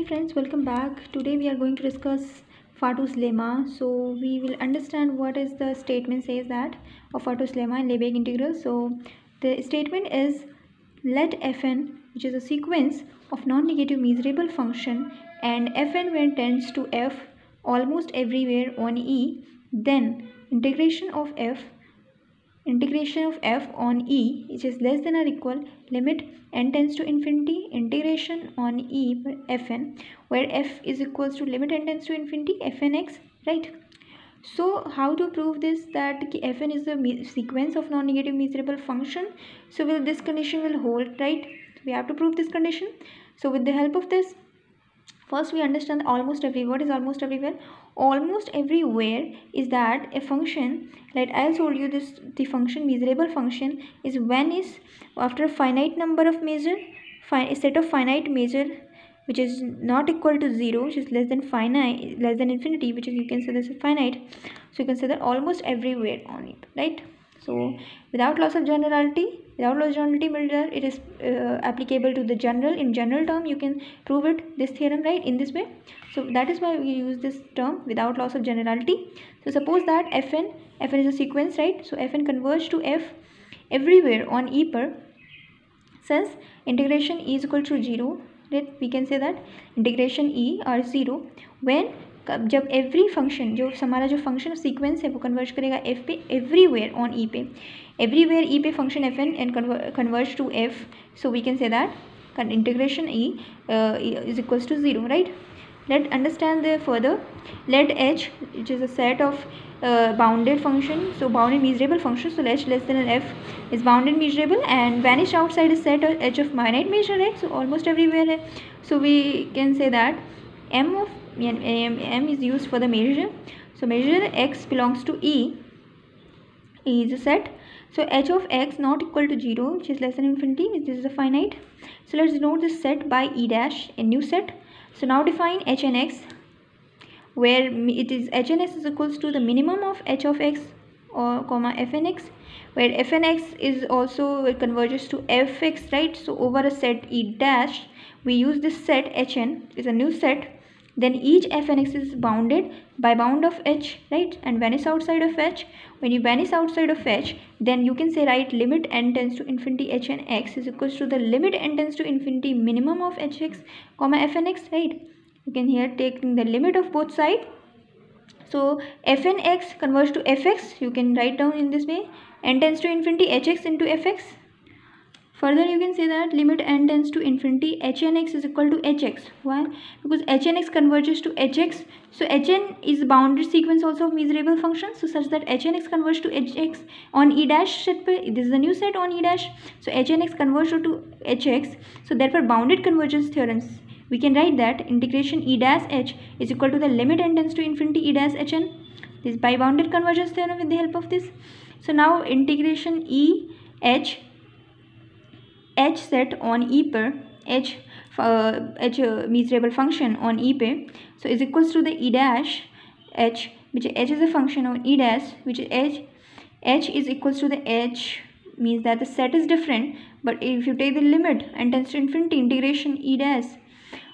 Hey friends, welcome back. Today we are going to discuss Fato's lemma. So we will understand what is the statement says that of Fato's lemma in Lebesgue integral. So the statement is let fn, which is a sequence of non-negative measurable function, and fn when tends to f almost everywhere on E, then integration of f on E, which is less than or equal limit n tends to infinity integration on E by fn, where f is equals to limit n tends to infinity fn x, right? So how to prove this, that fn is the sequence of non-negative measurable function? So this condition will hold, right? We have to prove this condition. So with the help of this, first we understand almost everywhere. What is almost everywhere? Almost everywhere is that a function, like I told you this, the function measurable function is when is after a finite number of measure, a set of finite measure which is not equal to 0, which is less than finite, less than infinity, which is you can say this is finite. So you can say that almost everywhere on it, right? So without loss of generality, it is applicable to the general. In general term, you can prove it, this theorem, right, in this way. So that is why we use this term without loss of generality. So suppose that fn is a sequence, right? So fn converges to f everywhere on E per, since integration E is equal to 0, right? We can say that integration E or 0 when जब every function जो हमारा जो function sequence है वो converge करेगा F पे everywhere on ई पे, everywhere e p function f n and converge to f. So we can say that integration e is equals to 0, right? Let's understand the further. Let h, which is a set of bounded function, so bounded measurable function, so h less than f is bounded measurable, and vanish outside is set of h of finite measure, right? So almost everywhere hai. So we can say that m is used for the measure. So measure x belongs to E is a set. So h of x not equal to 0, which is less than infinity, which is a finite. So let's denote this set by E dash, a new set. So now define h and x, where it is h and x is equals to the minimum of h of x or comma f and x, where f and x is also converges to fx, right? So over a set E dash, we use this set hn is a new set. Then each f and x is bounded by bound of h, right? And vanish outside of h. When you vanish outside of h, then you can say, right, limit n tends to infinity h and x is equals to the limit n tends to infinity minimum of hx comma f and x, right? You can here taking the limit of both sides. So f and x converge to fx. You can write down in this way, n tends to infinity hx into fx. Further, you can say that limit n tends to infinity hn x is equal to hx. Why? Because hn x converges to hx. So hn is bounded sequence also of measurable functions. So such that hn x converges to hx on E dash set. This is the new set on E dash. So hn x converges to hx. So therefore bounded convergence theorems, we can write that integration E dash h is equal to the limit n tends to infinity E dash hn. This by bounded convergence theorem with the help of this. So now integration E h set on E per h measurable function on E per, so is equals to the E dash h, which h is a function of E dash, which is h is equals to the h, means that the set is different, but if you take the limit and tends to infinity integration E dash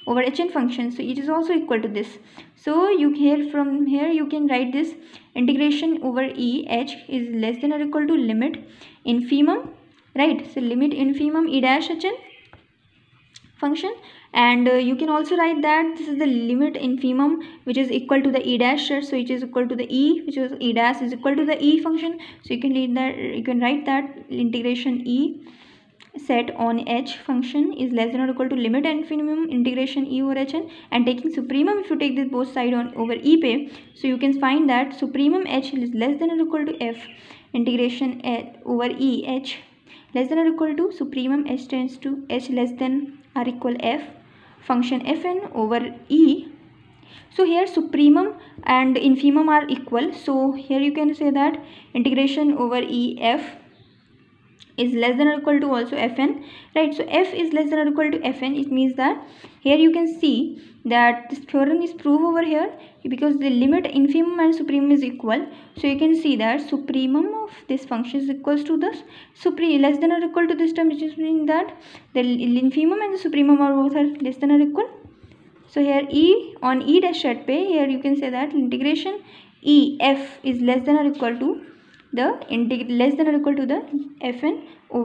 over hn function, so it is also equal to this. So you from here you can write this integration over E h is less than or equal to limit infimum, right? So limit infimum E dash hn function, and you can also write that this is the limit infimum which is equal to the E dash set. So it is equal to the E, which is E dash is equal to the E function. So you can write that integration E set on h function is less than or equal to limit infimum integration E over hn, and taking supremum, if you take this both side on over E pe, so you can find that supremum h is less than or equal to f integration over E h less than or equal to supremum h tends to h less than or equal f function fn over E. So here supremum and infimum are equal. So here you can say that integration over E f is less than or equal to also fn, right? So f is less than or equal to fn. It means that here you can see that this theorem is proved over here because the limit infimum and supremum is equal. So you can see that supremum of this function is equals to the less than or equal to this term, which is meaning that the infimum and the supremum are both are less than or equal. So here E on E dash at पे, here you can say that integration E f is less than or equal to the fn over